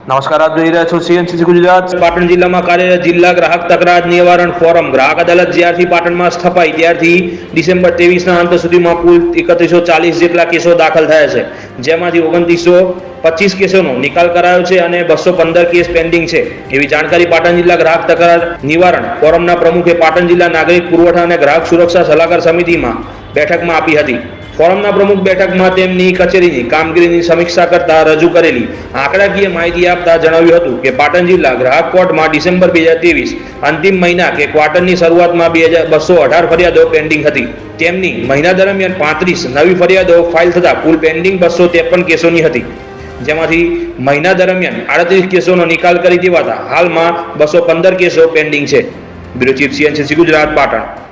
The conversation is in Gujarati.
નમસ્કાર, આપ જોઈ રહ્યા છો સીએનસીસી ગુજરાત. પાટણ જિલ્લામાં કાર્યરત જિલ્લા ગ્રાહક તકરાર નિવારણ ફોરમ ગ્રાહક અદાલત જ્યારથી પાટણમાં સ્થપાઈ ત્યારથી ડિસેમ્બર 23ના અંત સુધીમાં કુલ 3140 જેટલા કેસો દાખલ થયા છે, જેમાંથી 2925 કેસોનો નિકાલ કરાયો છે અને 215 કેસ પેન્ડિંગ છે, એવી જાણકારી પાટણ જિલ્લા ગ્રાહક તકરાર નિવારણ ફોરમના પ્રમુખે પાટણ જિલ્લા નાગરિક પુરવઠા અને ગ્રાહક સુરક્ષા સલાહકાર સમિતિમાં બેઠકમાં આપી હતી. ફોરમના પ્રમુખ બેઠકમાં તેમની કચેરીની કામગીરીની સમીક્ષા કરતા રજૂ કરેલી આંકડાકીય માહિતી આપતા જણાવ્યું હતું કે પાટણ જિલ્લા ગ્રાહક કોર્ટમાં ડિસેમ્બર 2023 અંતિમ મહિના કે ક્વાર્ટરની શરૂઆતમાં 218 ફરિયાદો પેન્ડિંગ હતી. તેમની મહિના દરમિયાન 35 નવી ફરિયાદો ફાઇલ થતા કુલ પેન્ડિંગ 253 કેસોની હતી, જેમાંથી મહિના દરમિયાન 38 કેસોનો નિકાલ કરી દેવાતા હાલમાં 215 કેસો પેન્ડિંગ છે. Bureau chief, CNCC Gujarat, Patan.